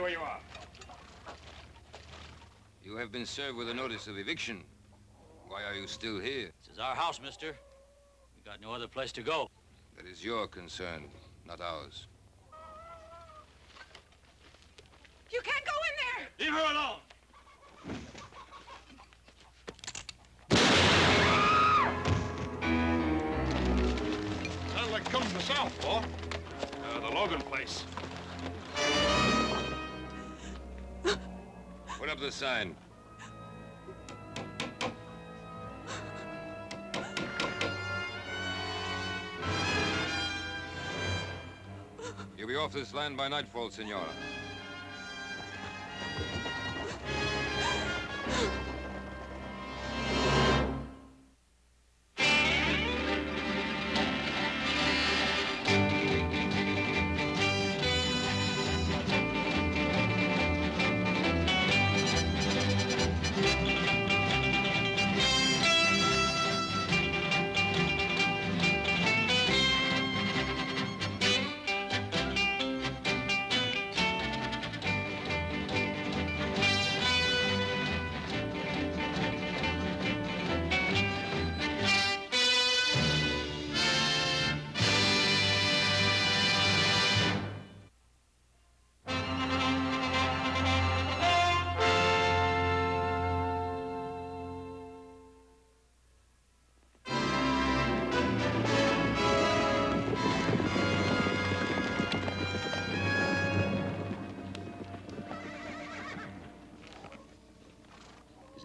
where you are. You have been served with a notice of eviction. Why are you still here? This is our house, mister. We got no other place to go. That is your concern, not ours. You can't go in there! Leave her alone! Sounds like coming from the south, Paul. The Logan place. Put up the sign. You'll be off this land by nightfall, Senora.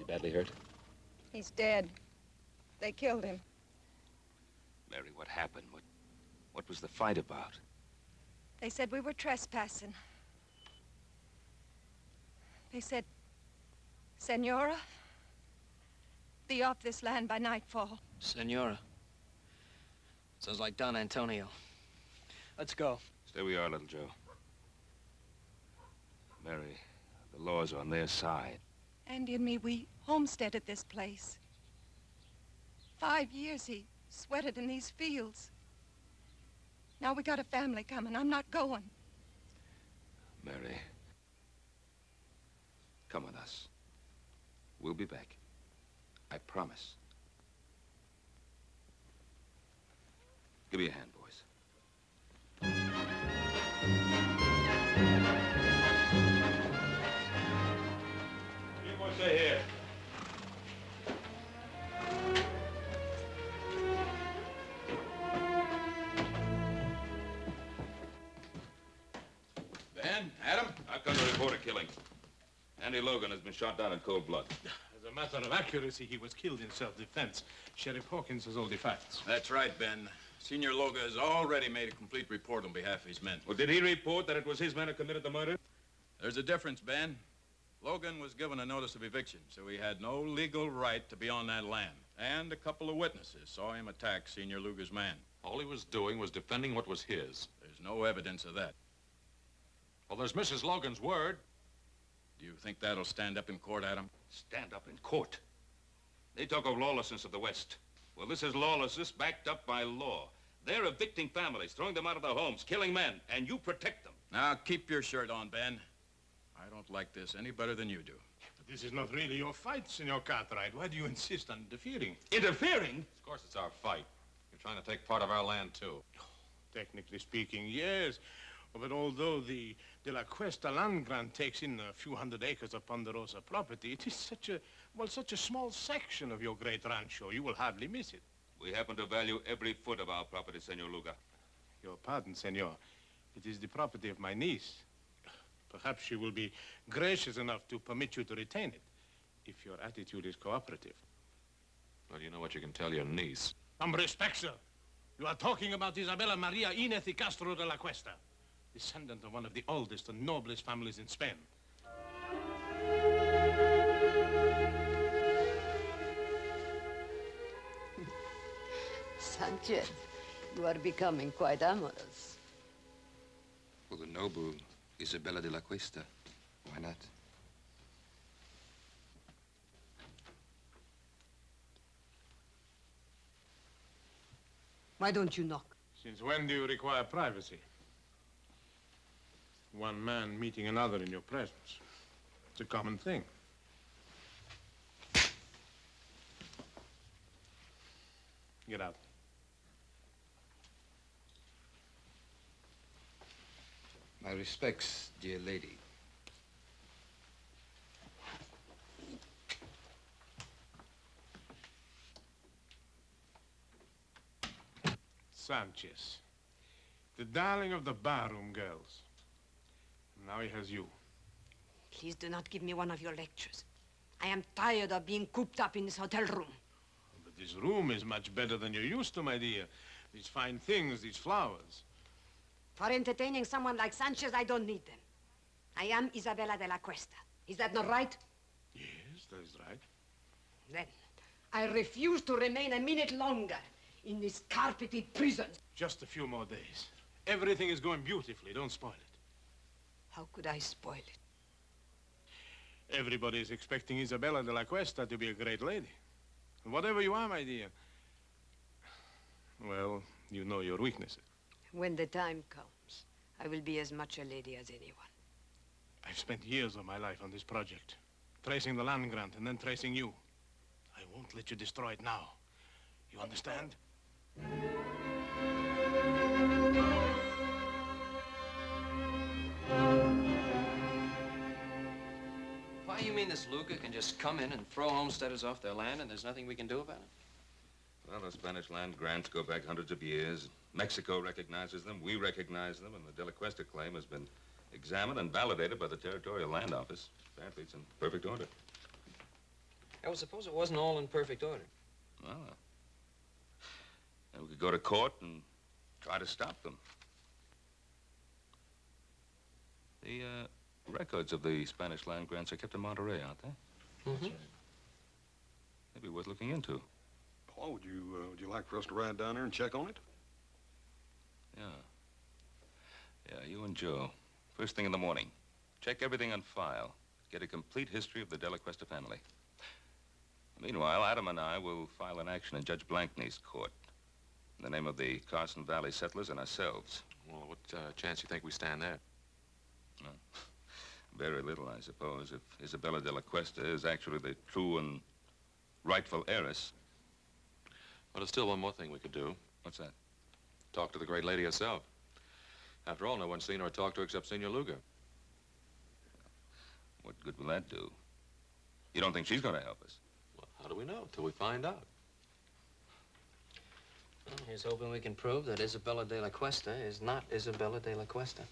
Badly hurt? He's dead. They killed him. Mary, what happened? What was the fight about? They said we were trespassing. They said, Senora, be off this land by nightfall. Senora. Sounds like Don Antonio. Let's go. Stay where you are, little Joe. Mary, the law's on their side. Andy and me, we homesteaded this place. 5 years he sweated in these fields. Now we got a family coming. I'm not going. Mary, come with us. We'll be back. I promise. Give me a hand, boys. Stay here. Ben, Adam, I've come to report a killing. Andy Logan has been shot down in cold blood. As a matter of accuracy, he was killed in self-defense. Sheriff Hawkins has all the facts. That's right, Ben. Senior Logan has already made a complete report on behalf of his men. Well, did he report that it was his men who committed the murder? There's a difference, Ben. Logan was given a notice of eviction, so he had no legal right to be on that land. And a couple of witnesses saw him attack Senior Luger's man. All he was doing was defending what was his. There's no evidence of that. Well, there's Mrs. Logan's word. Do you think that'll stand up in court, Adam? Stand up in court. They talk of lawlessness of the West. Well, this is lawlessness backed up by law. They're evicting families, throwing them out of their homes, killing men, and you protect them. Now, keep your shirt on, Ben. I don't like this any better than you do. But this is not really your fight, Senor Cartwright. Why do you insist on interfering? Interfering? Of course it's our fight. You're trying to take part of our land, too. Technically speaking, yes. But although the De La Cuesta land grant takes in a few hundred acres of Ponderosa property, it is such a small section of your great rancho, you will hardly miss it. We happen to value every foot of our property, Senor Luga. Your pardon, senor. It is the property of my niece. Perhaps she will be gracious enough to permit you to retain it, if your attitude is cooperative. Well, you know what you can tell your niece. Some respect, sir. You are talking about Isabella Maria Inez y Castro de la Cuesta, descendant of one of the oldest and noblest families in Spain. Sanchez, you are becoming quite amorous. For the noble Isabella de la Cuesta, why not? Why don't you knock? Since when do you require privacy? One man meeting another in your presence. It's a common thing. Get out. My respects, dear lady. Sanchez, the darling of the barroom girls. Now he has you. Please do not give me one of your lectures. I am tired of being cooped up in this hotel room. But this room is much better than you're used to, my dear. These fine things, these flowers. For entertaining someone like Sanchez, I don't need them. I am Isabella de la Cuesta. Is that not right? Yes, that is right. Then I refuse to remain a minute longer in this carpeted prison. Just a few more days. Everything is going beautifully. Don't spoil it. How could I spoil it? Everybody is expecting Isabella de la Cuesta to be a great lady. And whatever you are, my dear, well, you know your weaknesses. When the time comes, I will be as much a lady as anyone. I've spent years of my life on this project, tracing the land grant and then tracing you. I won't let you destroy it now. You understand? Why, you mean this Luca can just come in and throw homesteaders off their land and there's nothing we can do about it? Well, the Spanish land grants go back hundreds of years. Mexico recognizes them, we recognize them, and the De La Cuesta claim has been examined and validated by the Territorial Land Office. Apparently, it's in perfect order. I would suppose it wasn't all in perfect order. Well, then we could go to court and try to stop them. The records of the Spanish land grants are kept in Monterey, aren't they? Mm-hmm. Maybe worth looking into. Paul, would you like for us to ride down there and check on it? Yeah. Yeah, you and Joe. First thing in the morning. Check everything on file. Get a complete history of the De La Cuesta family. Meanwhile, Adam and I will file an action in Judge Blankney's court in the name of the Carson Valley settlers and ourselves. Well, what chance do you think we stand there? Well, very little, I suppose, if Isabella de la Cuesta is actually the true and rightful heiress. Well, there's still one more thing we could do. What's that? Talk to the great lady herself. After all, no one's seen her or talked to her except Senor Luger. What good will that do? You don't think she's going to help us? Well, how do we know? Till we find out. Well, here's hoping we can prove that Isabella de la Cuesta is not Isabella de la Cuesta.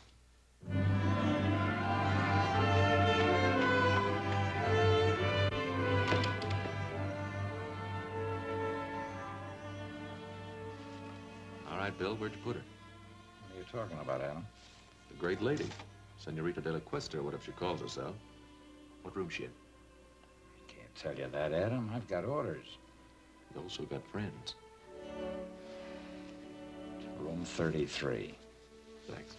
All right, Bill, where'd you put her? What are you talking about, Adam? The great lady. Senorita de la Cuesta, or whatever she calls herself. What room's she in? I can't tell you that, Adam. I've got orders. You also got friends. Room 33. Thanks.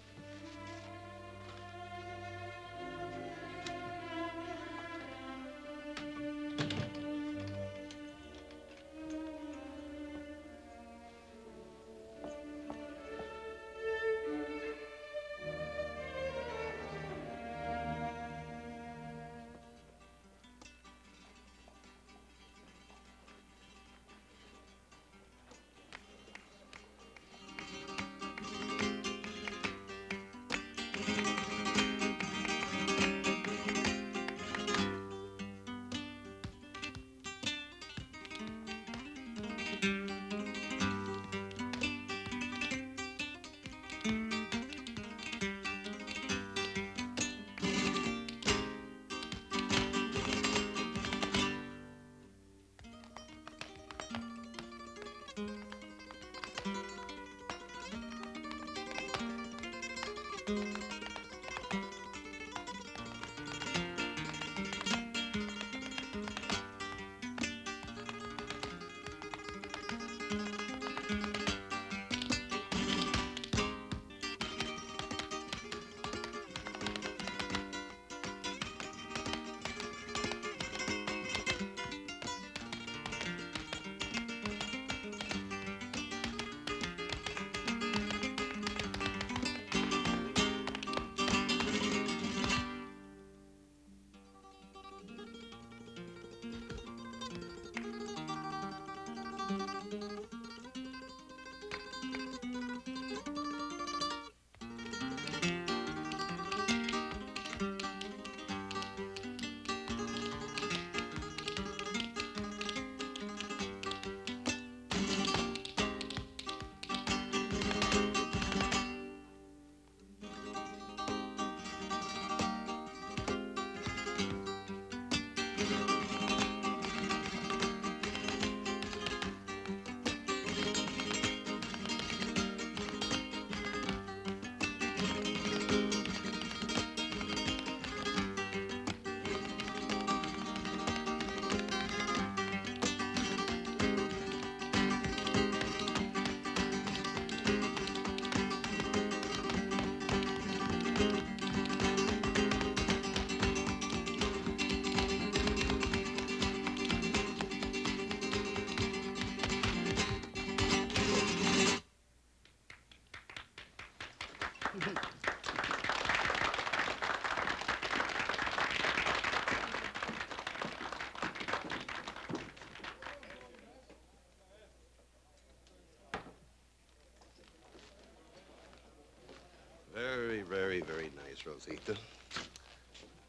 Rosita.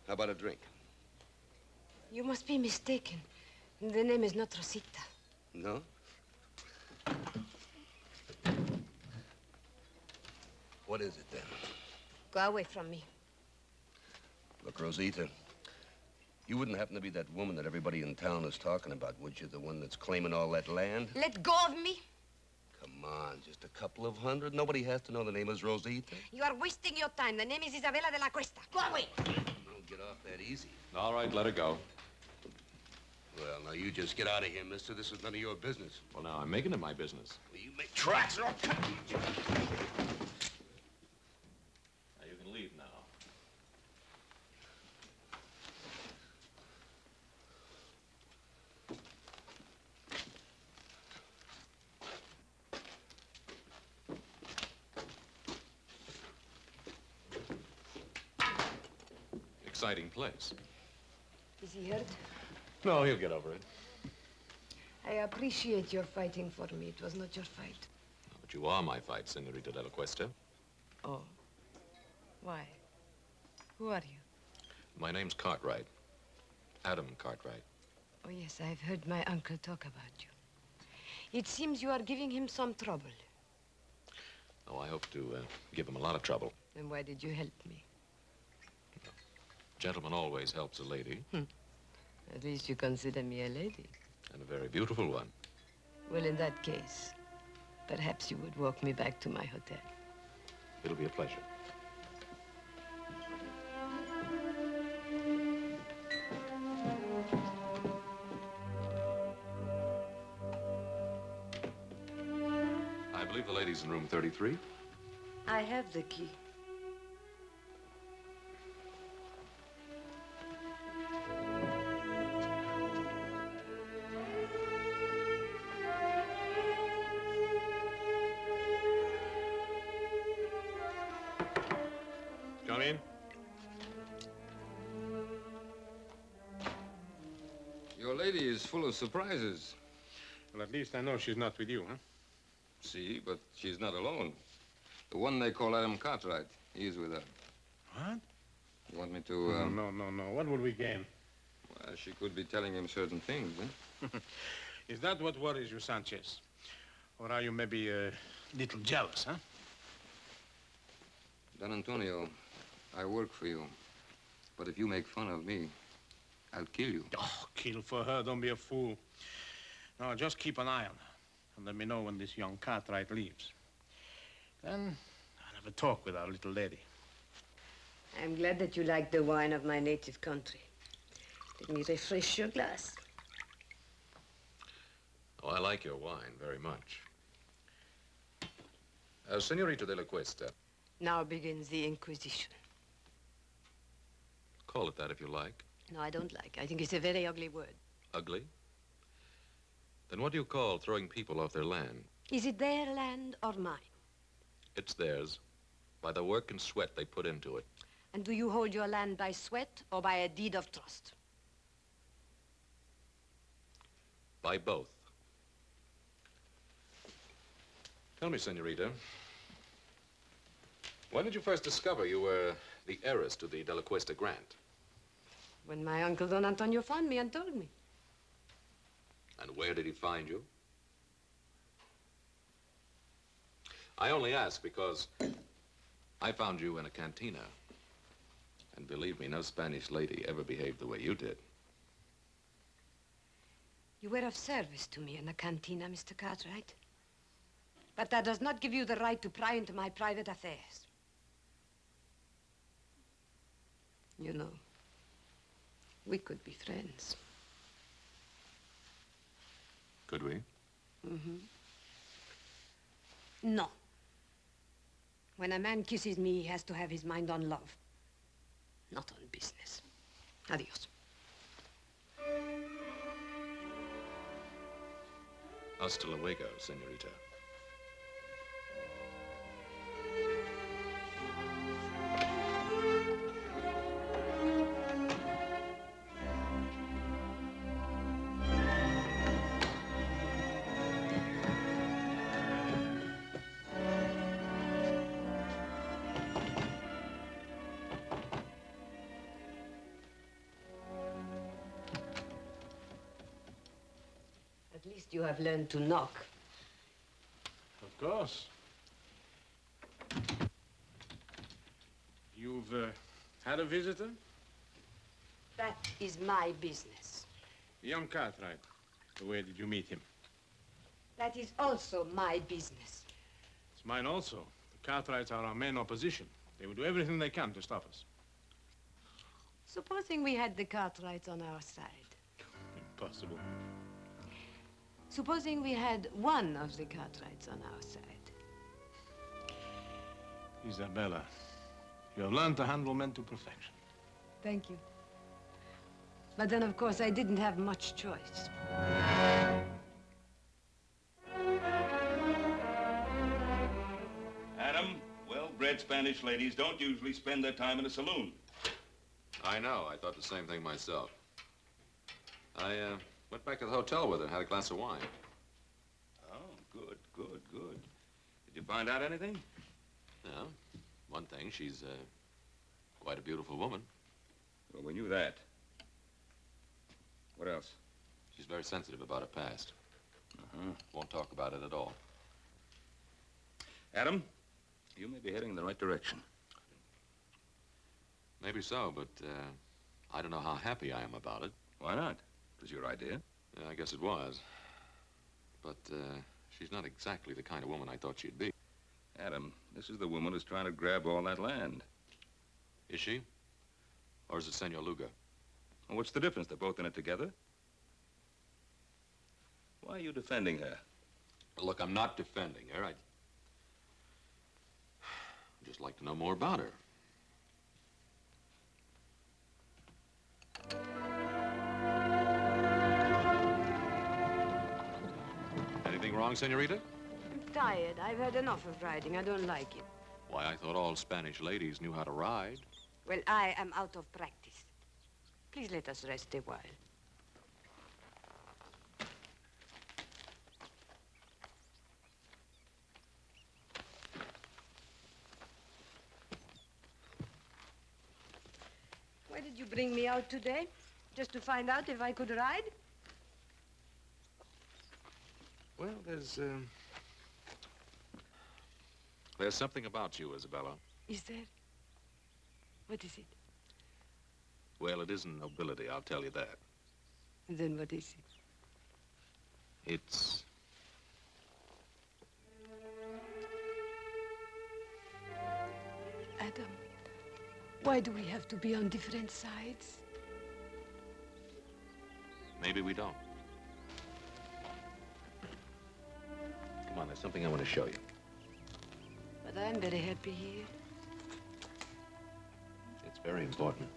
How about a drink? You must be mistaken. The name is not Rosita. No? What is it, then? Go away from me. Look, Rosita, you wouldn't happen to be that woman that everybody in town is talking about, would you? The one that's claiming all that land? Let go of me. Come on, just a couple of hundred. Nobody has to know the name is Rosita. You are wasting your time. The name is Isabella de la Cuesta. Go away. Don't get off that easy. All right, let her go. Well, now, you just get out of here, mister. This is none of your business. Well, now, I'm making it my business. Well, you make tracks. Now, you can leave now. Exciting place. Is he hurt? No, he'll get over it. I appreciate your fighting for me. It was not your fight. But you are my fight, Senorita de la Cuesta. Oh. Why? Who are you? My name's Cartwright. Adam Cartwright. Oh, yes, I've heard my uncle talk about you. It seems you are giving him some trouble. Oh, I hope to give him a lot of trouble. Then why did you help me? Gentleman always helps a lady. At least you consider me a lady. And a very beautiful one. Well, in that case, perhaps you would walk me back to my hotel. It'll be a pleasure. I believe the lady's in room 33. I have the key. Come in. Your lady is full of surprises. Well, at least I know she's not with you, huh? See, but she's not alone. The one they call Adam Cartwright, he's with her. What? You want me to, No. What would we gain? Well, she could be telling him certain things, eh? Is that what worries you, Sanchez? Or are you maybe a little jealous, huh? Don Antonio, I work for you. But if you make fun of me, I'll kill you. Oh, kill for her. Don't be a fool. No, just keep an eye on her. And let me know when this young Cartwright leaves. Then I'll have a talk with our little lady. I'm glad that you like the wine of my native country. Let me refresh your glass. Oh, I like your wine very much. Senorita de la Cuesta. Now begins the Inquisition. Call it that if you like. No, I don't like. I think it's a very ugly word. Ugly? Then what do you call throwing people off their land? Is it their land or mine? It's theirs, by the work and sweat they put into it. And do you hold your land by sweat or by a deed of trust? By both. Tell me, Senorita, when did you first discover you were the heiress to the De La Cuesta grant? When my uncle Don Antonio found me and told me. And where did he find you? I only ask because I found you in a cantina. And believe me, no Spanish lady ever behaved the way you did. You were of service to me in the cantina, Mr. Cartwright. But that does not give you the right to pry into my private affairs. You know, we could be friends. Could we? Mm-hmm. No. When a man kisses me, he has to have his mind on love, not on business. Adios. Hasta luego, senorita. At least you have learned to knock. Of course. You've had a visitor? That is my business. Young Cartwright. Where did you meet him? That is also my business. It's mine also. The Cartwrights are our main opposition. They will do everything they can to stop us. Supposing we had the Cartwrights on our side. Impossible. Supposing we had one of the Cartwrights on our side. Isabella, you have learned to handle men to perfection. Thank you. But then, of course, I didn't have much choice. Adam, well-bred Spanish ladies don't usually spend their time in a saloon. I know. I thought the same thing myself. I went back to the hotel with her and had a glass of wine. Oh, good, good, good. Did you find out anything? Yeah. One thing, she's quite a beautiful woman. Well, we knew that. What else? She's very sensitive about her past. Won't talk about it at all. Adam, you may be heading in the right direction. Maybe so, but I don't know how happy I am about it. Why not? It was your idea. Yeah, I guess it was. But she's not exactly the kind of woman I thought she'd be. Adam, this is the woman who's trying to grab all that land. Is she? Or is it Senor Luga? Well, what's the difference? They're both in it together. Why are you defending her? Look, I'm not defending her. I'd just like to know more about her. Anything wrong, senorita? I'm tired. I've had enough of riding. I don't like it. Why, I thought all Spanish ladies knew how to ride. Well, I am out of practice. Please let us rest a while. Why did you bring me out today? Just to find out if I could ride? Well, there's something about you, Isabella. Is there? What is it? Well, it isn't nobility, I'll tell you that. Then what is it? It's... Adam, why do we have to be on different sides? Maybe we don't. Come on, there's something I want to show you. But I'm very happy here. It's very important.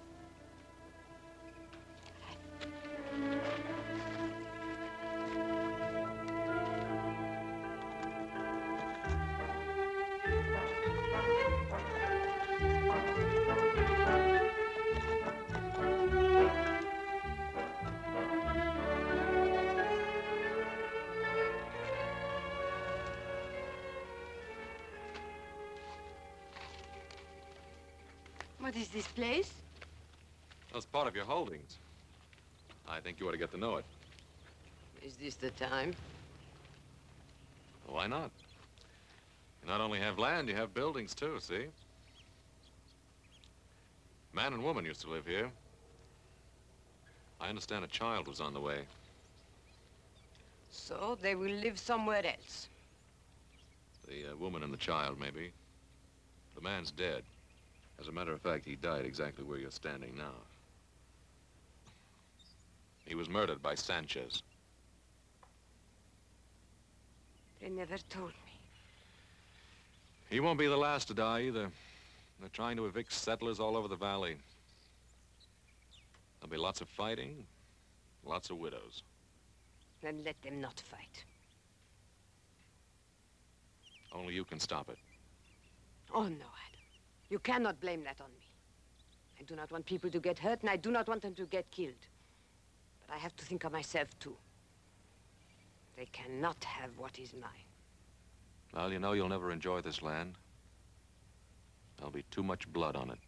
What is this place? Well, it's part of your holdings. I think you ought to get to know it. Is this the time? Well, why not? You not only have land, you have buildings, too, see? Man and woman used to live here. I understand a child was on the way. So they will live somewhere else. The woman and the child, maybe. The man's dead. As a matter of fact, he died exactly where you're standing now. He was murdered by Sanchez. They never told me. He won't be the last to die, either. They're trying to evict settlers all over the valley. There'll be lots of fighting, lots of widows. Then let them not fight. Only you can stop it. Oh, no, Adam. You cannot blame that on me. I do not want people to get hurt, and I do not want them to get killed. But I have to think of myself, too. They cannot have what is mine. Well, you know you'll never enjoy this land. There'll be too much blood on it.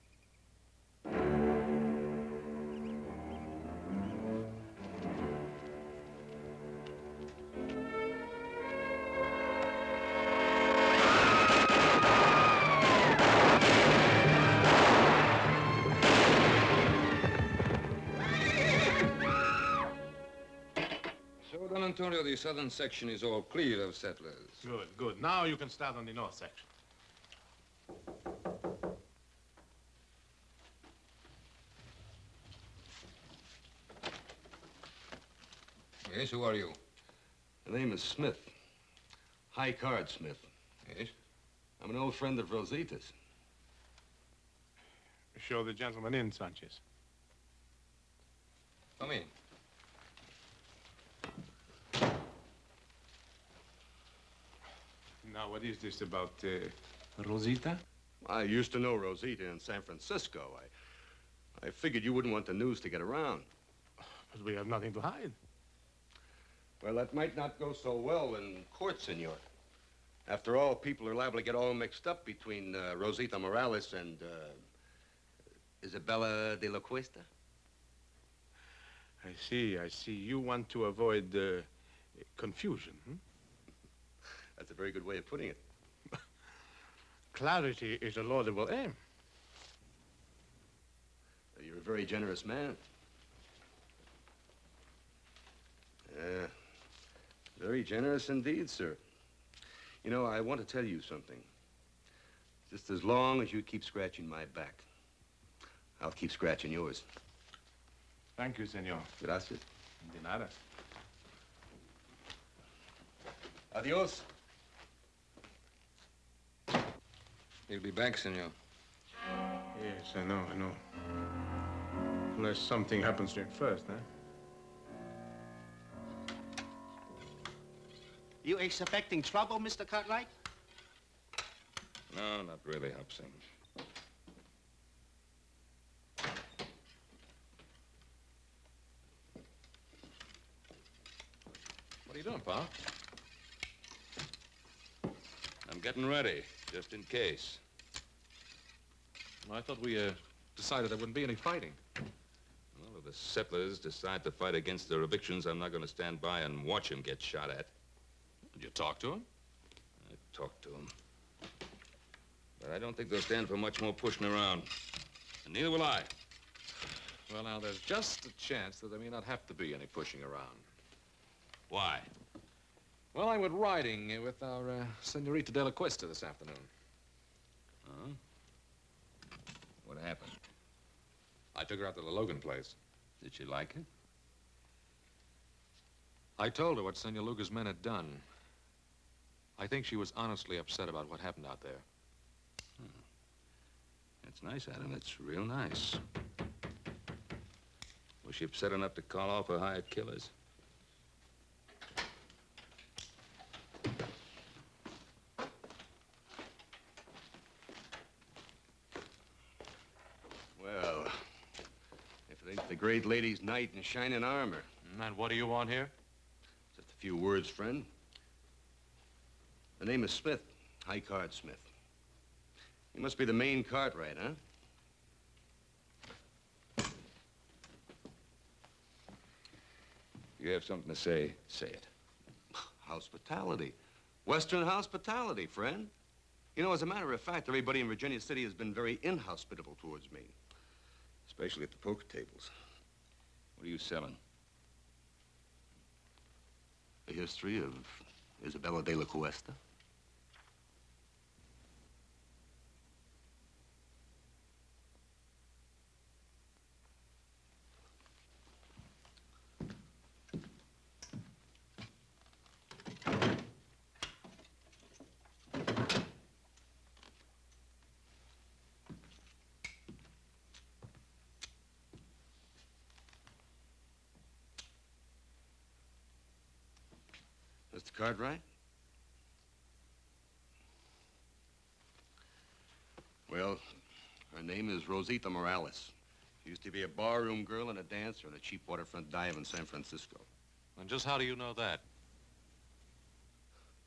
Antonio, the southern section is all clear of settlers. Good, good. Now you can start on the north section. Yes, who are you? The name is Smith. High Card Smith. Yes? I'm an old friend of Rosita's. Show the gentleman in, Sanchez. Come in. Now, what is this about Rosita? I used to know Rosita in San Francisco. I figured you wouldn't want the news to get around. But we have nothing to hide. Well, that might not go so well in court, senor. After all, people are liable to get all mixed up between Rosita Morales and Isabella de la Cuesta. I see, I see. You want to avoid confusion, hmm? That's a very good way of putting it. Clarity is a laudable aim. You're a very generous man. Very generous indeed, sir. You know, I want to tell you something. Just as long as you keep scratching my back, I'll keep scratching yours. Thank you, senor. Gracias. De nada. Adios. He'll be back, senor. Yes, I know, I know. Unless something happens to him first, huh? You expecting trouble, Mr. Cartwright? No, not really, Hobson. What are you doing, Pa? I'm getting ready, just in case. Well, I thought we decided there wouldn't be any fighting. Well, if the settlers decide to fight against their evictions, I'm not going to stand by and watch them get shot at. Did you talk to him? I talked to them. But I don't think they'll stand for much more pushing around. And neither will I. Well, now, there's just a chance that there may not have to be any pushing around. Why? Well, I went riding with our Senorita de la Cuesta this afternoon. Huh? What happened? I took her out to the Logan place. Did she like it? I told her what Senor Luga's men had done. I think she was honestly upset about what happened out there. That's nice, Adam. It's real nice. Was she upset enough to call off her hired killers? Well, if it ain't the great lady's knight in shining armor. And what do you want here? Just a few words, friend. The name is Smith, High Card Smith. You must be the main Cartwright, huh? You have something to say, say it. Hospitality. Western hospitality, friend. You know, as a matter of fact, everybody in Virginia City has been very inhospitable towards me. Especially at the poker tables. What are you selling? The history of Isabella de la Cuesta. Mr. Cartwright? Well, her name is Rosita Morales. She used to be a barroom girl and a dancer in a cheap waterfront dive in San Francisco. And just how do you know that?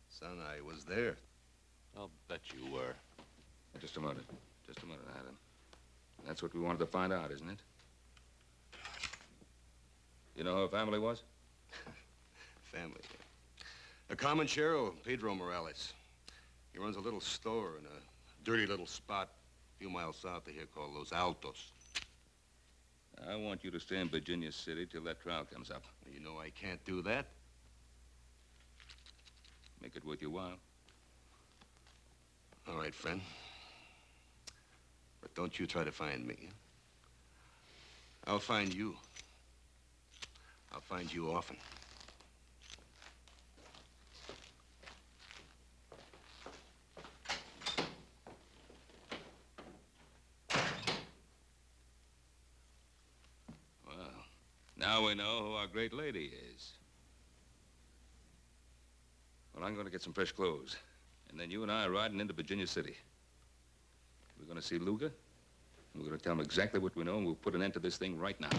Son, I was there. I'll bet you were. Just a minute. Just a minute, Adam. That's what we wanted to find out, isn't it? You know who her family was? Family. A comanchero, Pedro Morales. He runs a little store in a dirty little spot a few miles south of here called Los Altos. I want you to stay in Virginia City till that trial comes up. You know I can't do that. Make it worth your while. All right, friend. But don't you try to find me. I'll find you. I'll find you often. Well, now we know who our great lady is. Well, I'm going to get some fresh clothes. And then you and I are riding into Virginia City. We're going to see Luga. And we're going to tell him exactly what we know, and we'll put an end to this thing right now.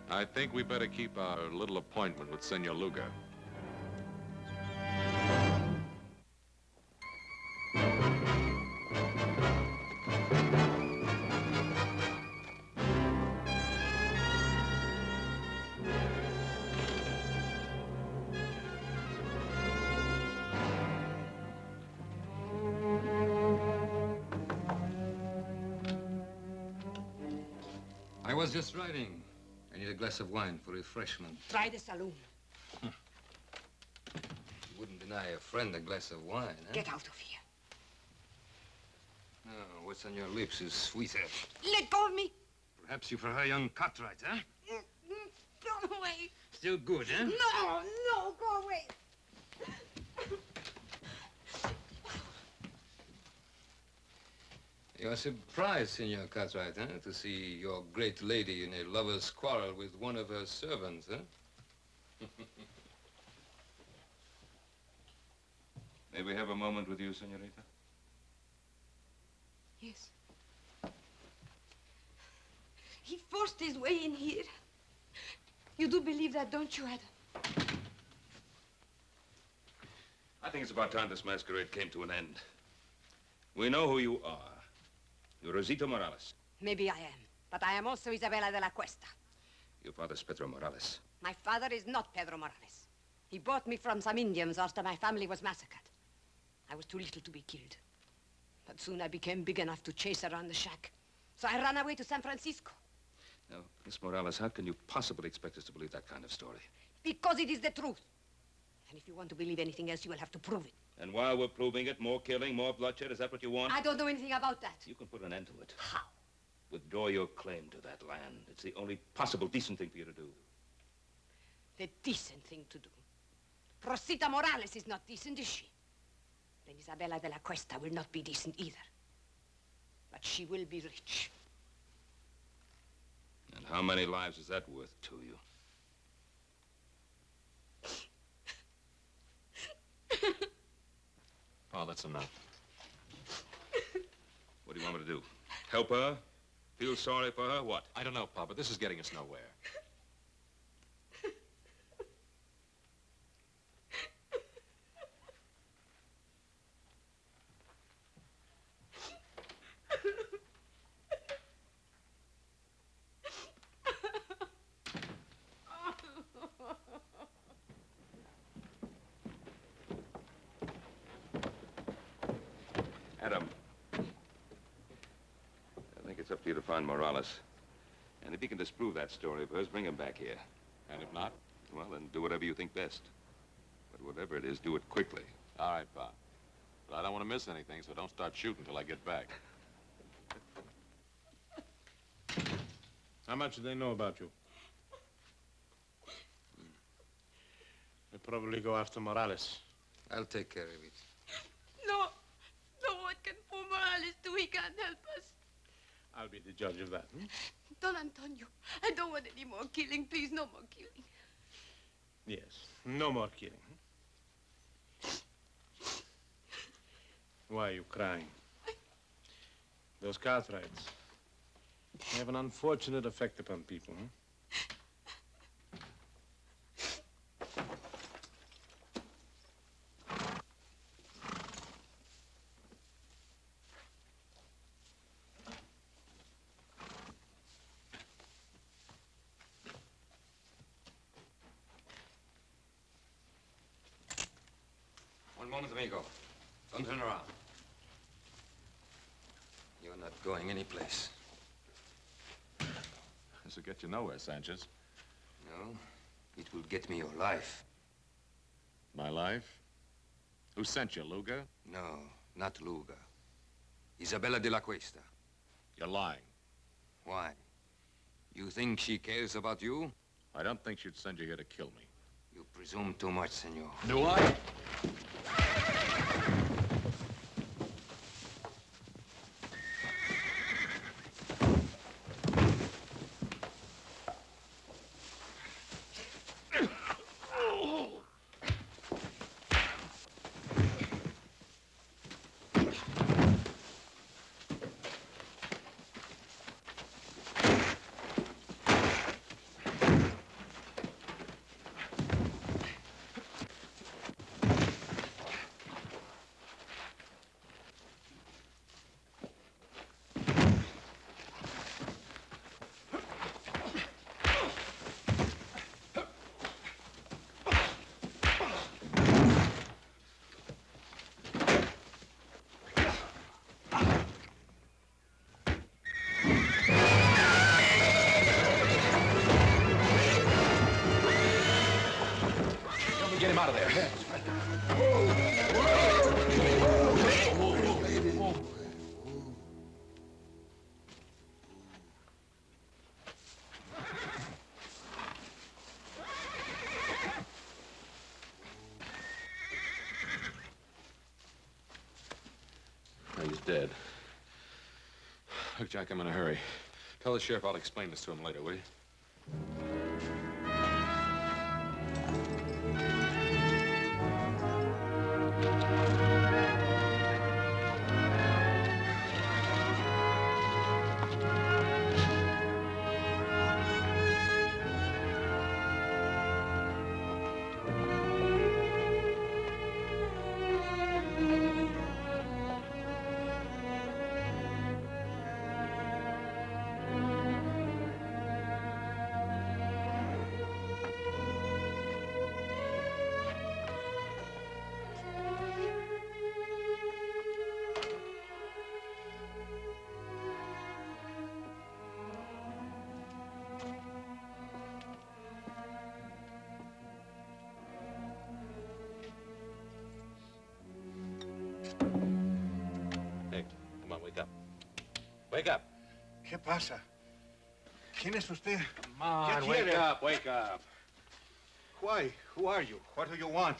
I think we better keep our little appointment with Senor Luga. I was just riding. I need a glass of wine for refreshment. Try the saloon. You wouldn't deny a friend a glass of wine, huh? Get out of here. No, what's on your lips is sweeter. Let go of me. Perhaps you prefer young Cartwright, huh? Go away. Still good, huh? No, no, go away. You're surprised, Senor Cartwright, huh? To see your great lady in a lover's quarrel with one of her servants, huh? May we have a moment with you, senorita? Yes. He forced his way in here. You do believe that, don't you, Adam? I think it's about time this masquerade came to an end. We know who you are. You're Rosita Morales. Maybe I am, but I am also Isabella de la Cuesta. Your father's Pedro Morales. My father is not Pedro Morales. He bought me from some Indians after my family was massacred. I was too little to be killed. But soon I became big enough to chase around the shack. So I ran away to San Francisco. Now, Miss Morales, how can you possibly expect us to believe that kind of story? Because it is the truth. And if you want to believe anything else, you will have to prove it. And while we're proving it, more killing, more bloodshed, is that what you want? I don't know anything about that. You can put an end to it. How? Withdraw your claim to that land. It's the only possible decent thing for you to do. The decent thing to do. Rosita Morales is not decent, is she? Then Isabella de la Cuesta will not be decent either. But she will be rich. And how many lives is that worth to you? Oh, that's enough. What do you want me to do? Help her? Feel sorry for her? What? I don't know, Papa. This is getting us nowhere. Adam, I think it's up to you to find Morales. And if you can disprove that story of hers, bring him back here. And if not? Well, then do whatever you think best. But whatever it is, do it quickly. All right, Pop. But I don't want to miss anything, so don't start shooting till I get back. How much do they know about you? They probably go after Morales. I'll take care of it. No. No, what can poor Morales do? He can't help us. I'll be the judge of that. Don Antonio, I don't want any more killing. Please, no more killing. Yes, no more killing. Why are you crying? Those Cartwrights, they have an unfortunate effect upon people, huh? moment, amigo. Don't turn around. You're not going anyplace. This will get you nowhere, Sanchez. No, it will get me your life. My life? Who sent you, Luga? No, not Luga. Isabella de la Cuesta. You're lying. Why? You think she cares about you? I don't think she'd send you here to kill me. You presume too much, senor. Do I? Get him out of there. He's dead. Look, Jack, I'm in a hurry. Tell the sheriff I'll explain this to him later, will you? Wake up. ¿Qué pasa? ¿Quién es usted? Come on, wake up, wake up. Why? Who are you? What do you want?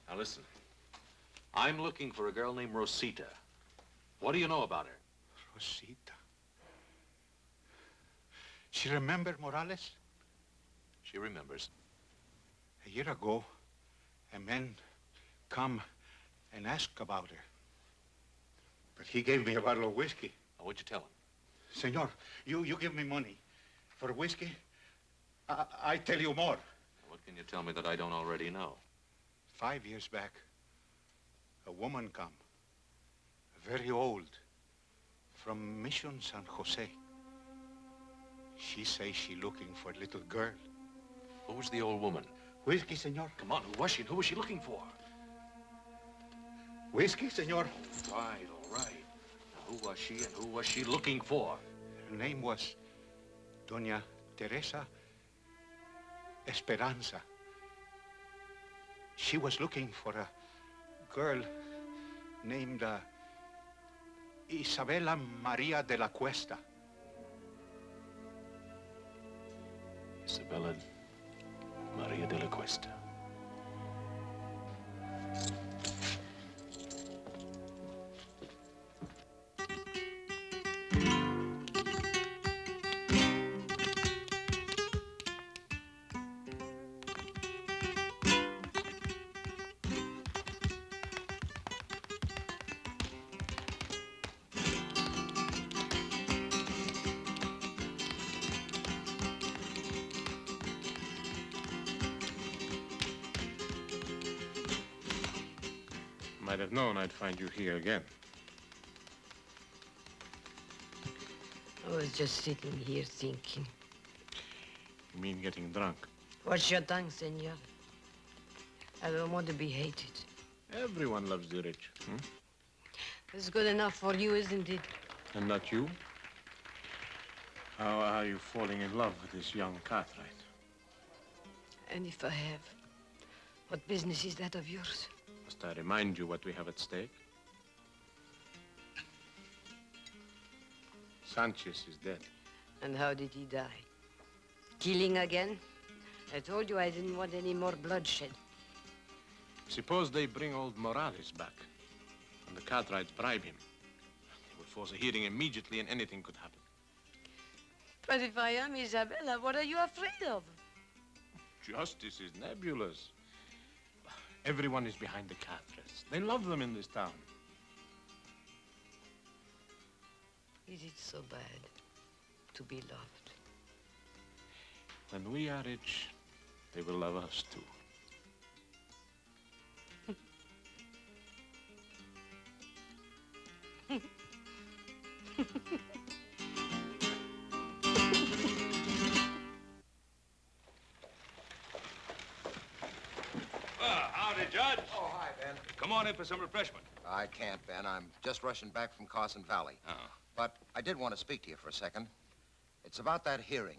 Now listen. I'm looking for a girl named Rosita. What do you know about her? Rosita. She remember Morales? She remembers. A year ago, a man come and ask about her. But he gave me a bottle of whiskey. What'd you tell him? Senor, you give me money for whiskey. I tell you more. What can you tell me that I don't already know? 5 years back, a woman come, very old, from Mission San Jose. She say she looking for a little girl. Who was the old woman? Whiskey, senor. Come on, who was she and who was she looking for? Whiskey, senor. All right. Now, who was she and who was she looking for? Her name was Doña Teresa Esperanza. She was looking for a girl named Isabella Maria de la Cuesta. Isabella Maria de la Cuesta. Might have known I'd find you here again. I was just sitting here thinking. You mean getting drunk? Watch your tongue, senor. I don't want to be hated. Everyone loves the rich. It's good enough for you, isn't it? And not you? How are you falling in love with this young Cartwright? And if I have, what business is that of yours? Must I remind you what we have at stake? Sanchez is dead. And how did he die? Killing again? I told you I didn't want any more bloodshed. Suppose they bring old Morales back, and the Cartwrights bribe him. They will force a hearing immediately, and anything could happen. But if I am Isabella, what are you afraid of? Justice is nebulous. Everyone is behind the Cartwrights. They love them in this town. Is it so bad to be loved? When we are rich, they will love us too. Howdy, Judge. Oh, hi, Ben. Come on in for some refreshment. I can't, Ben. I'm just rushing back from Carson Valley. Oh. But I did want to speak to you for a second. It's about that hearing.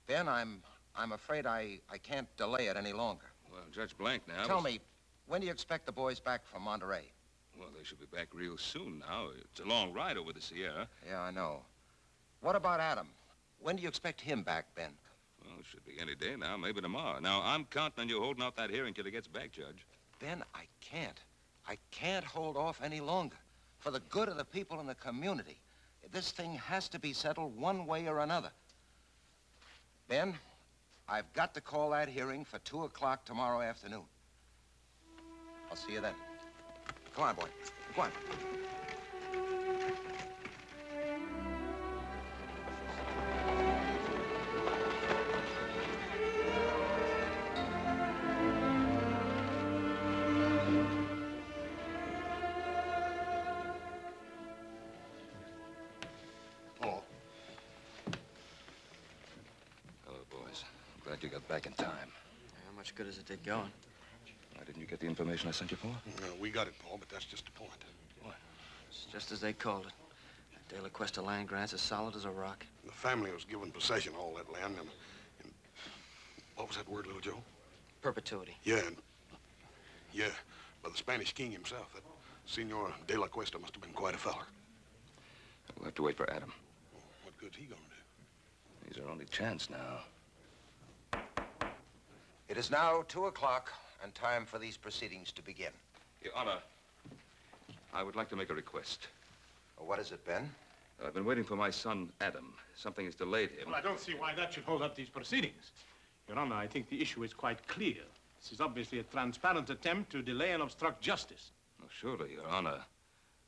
Ben, I'm afraid I can't delay it any longer. Well, Judge Blank now... Tell me, when do you expect the boys back from Monterey? Well, they should be back real soon now. It's a long ride over the Sierra. Yeah, I know. What about Adam? When do you expect him back, Ben? Well, it should be any day now, maybe tomorrow. Now, I'm counting on you holding off that hearing till he gets back, Judge. Ben, I can't. I can't hold off any longer. For the good of the people in the community. This thing has to be settled one way or another. Ben, I've got to call that hearing for 2 o'clock tomorrow afternoon. I'll see you then. Come on, boy. Come on. Paul. Hello, boys. I'm glad you got back in time. How much good does it did going? Why didn't you get the information I sent you for? No, we got it, Paul, but that's just the point. What? It's just as they called it. That De La Cuesta land grant's as solid as a rock. The family was given possession of all that land, and what was that word, little Joe? Perpetuity. Yeah, by the Spanish king himself. That Senor De La Cuesta must have been quite a feller. We'll have to wait for Adam. What good's he gonna do? He's our only chance now. It is now 2 o'clock and time for these proceedings to begin. Your Honor, I would like to make a request. What is it, Ben? I've been waiting for my son, Adam. Something has delayed him. Well, I don't see why that should hold up these proceedings. Your Honor, I think the issue is quite clear. This is obviously a transparent attempt to delay and obstruct justice. Oh, surely, Your Honor.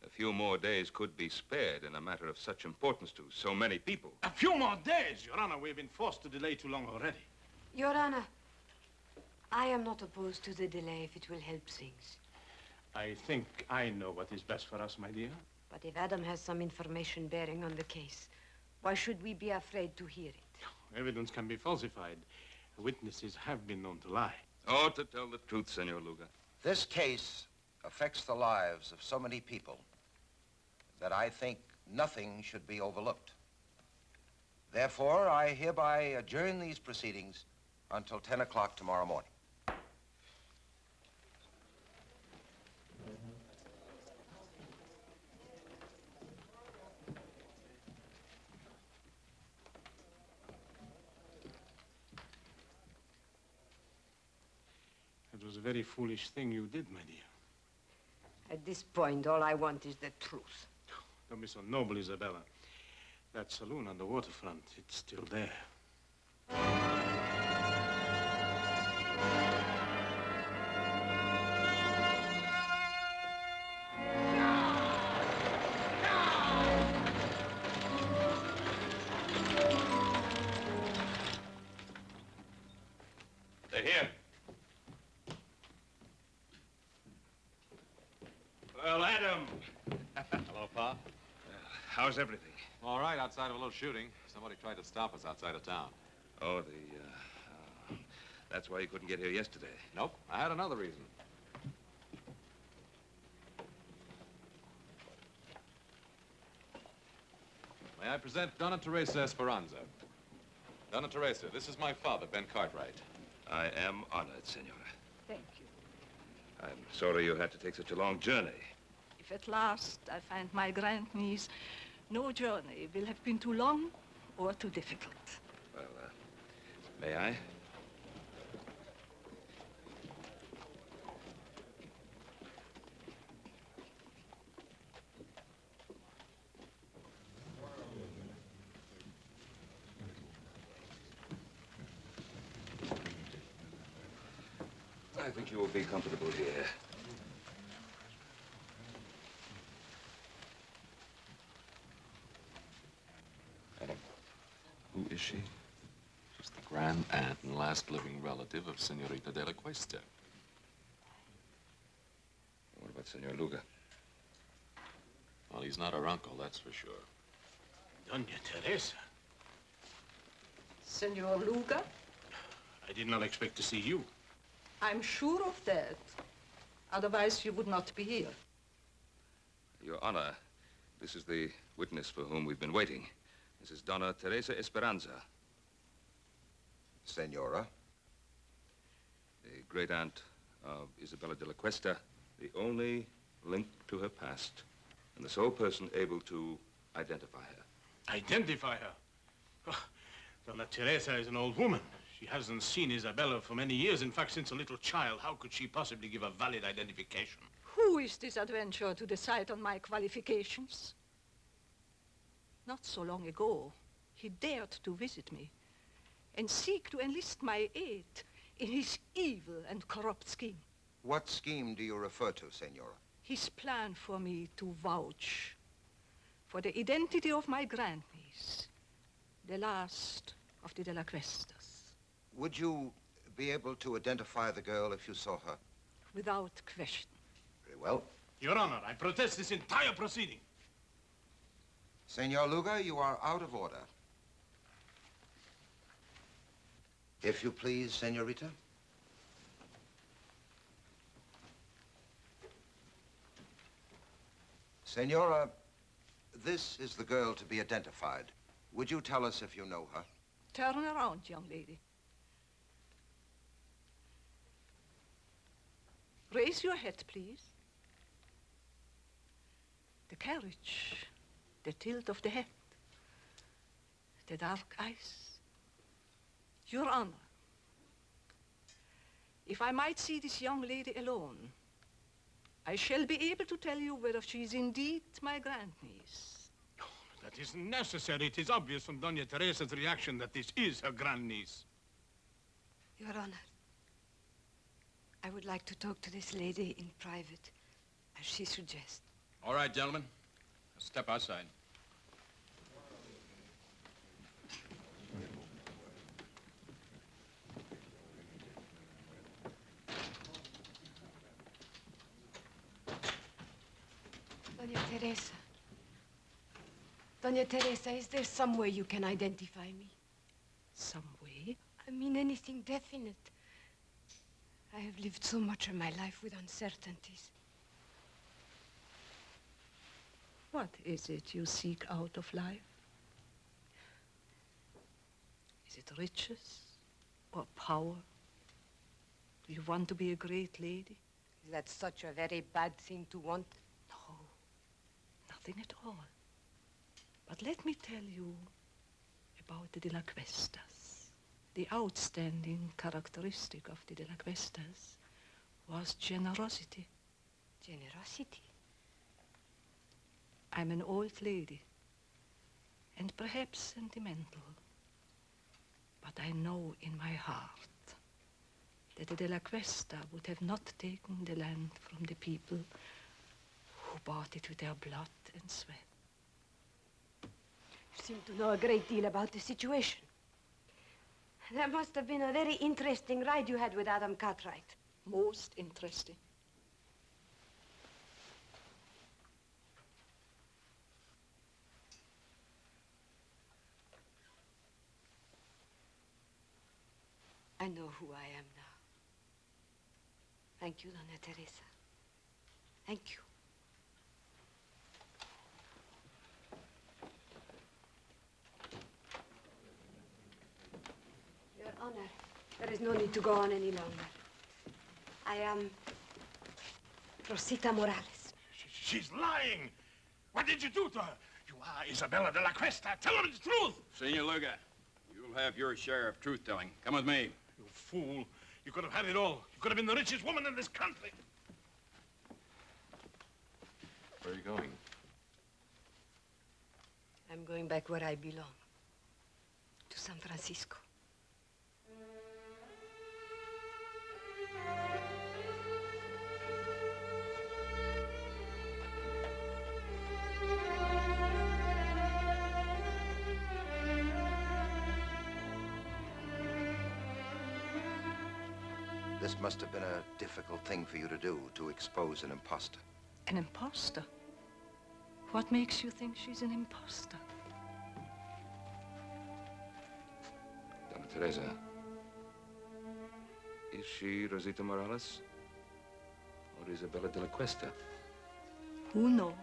A few more days could be spared in a matter of such importance to so many people. A few more days, Your Honor. We've been forced to delay too long already. Your Honor, I am not opposed to the delay if it will help things. I think I know what is best for us, my dear. But if Adam has some information bearing on the case, why should we be afraid to hear it? Evidence can be falsified. Witnesses have been known to lie. Oh, to tell the truth, Senor Luga. This case affects the lives of so many people that I think nothing should be overlooked. Therefore, I hereby adjourn these proceedings until 10 o'clock tomorrow morning. It was a very foolish thing you did, my dear. At this point, all I want is the truth. Don't be so noble, Isabella. That saloon on the waterfront, it's still there. They're here. Well, Adam. Hello, Pa. How's everything? All right, outside of a little shooting. Somebody tried to stop us outside of town. Oh, that's why you couldn't get here yesterday. Nope, I had another reason. May I present Donna Teresa Esperanza? Donna Teresa, this is my father, Ben Cartwright. I am honored, senora. Thank you. I'm sorry you had to take such a long journey. If at last I find my grandniece, no journey will have been too long or too difficult. Well, may I? I think you will be comfortable here. Adam, who is she? She's the grand aunt and last living relative of Senorita de la Cuesta. What about Senor Luga? Well, he's not her uncle, that's for sure. Doña Teresa, Senor Luga, I did not expect to see you. I'm sure of that. Otherwise, you would not be here. Your Honor, this is the witness for whom we've been waiting. This is Donna Teresa Esperanza. Senora? The great-aunt of Isabella de la Cuesta, the only link to her past, and the sole person able to identify her. Identify her? Oh, Donna Teresa is an old woman. She hasn't seen Isabella for many years. In fact, since a little child. How could she possibly give a valid identification? Who is this adventurer to decide on my qualifications? Not so long ago, he dared to visit me and seek to enlist my aid in his evil and corrupt scheme. What scheme do you refer to, Senora? His plan for me to vouch for the identity of my grandniece, the last of the De La Cuestas. Would you be able to identify the girl if you saw her? Without question. Very well. Your Honor, I protest this entire proceeding. Senor Luga, you are out of order. If you please, Senorita. Senora, this is the girl to be identified. Would you tell us if you know her? Turn around, young lady. Raise your head, please. The carriage, the tilt of the head, the dark eyes. Your Honor, if I might see this young lady alone, I shall be able to tell you whether she is indeed my grandniece. Oh, that isn't necessary. It is obvious from Doña Teresa's reaction that this is her grandniece. Your Honor, I would like to talk to this lady in private, as she suggests. All right, gentlemen. Step outside. Doña Teresa. Doña Teresa, is there some way you can identify me? Some way? I mean anything definite. I have lived so much of my life with uncertainties. What is it you seek out of life? Is it riches or power? Do you want to be a great lady? Is that such a very bad thing to want? No, nothing at all. But let me tell you about the De La Cuestas. The outstanding characteristic of the De La Cuestas was generosity. Generosity? I'm an old lady, and perhaps sentimental, but I know in my heart that the De La Cuesta would have not taken the land from the people who bought it with their blood and sweat. You seem to know a great deal about the situation. That must have been a very interesting ride you had with Adam Cartwright. Most interesting. I know who I am now. Thank you, Doña Teresa. Thank you. Honor, there is no need to go on any longer. I am Rosita Morales. She's lying. What did you do to her? You are Isabella de la Cuesta. Tell her the truth. Senor Luga, you'll have your share of truth-telling. Come with me. You fool. You could have had it all. You could have been the richest woman in this country. Where are you going? I'm going back where I belong. To San Francisco. This must have been a difficult thing for you to do, to expose an imposter. An imposter? What makes you think she's an imposter? Donna Teresa, is she Rosita Morales or Isabella de la Cuesta? Who knows?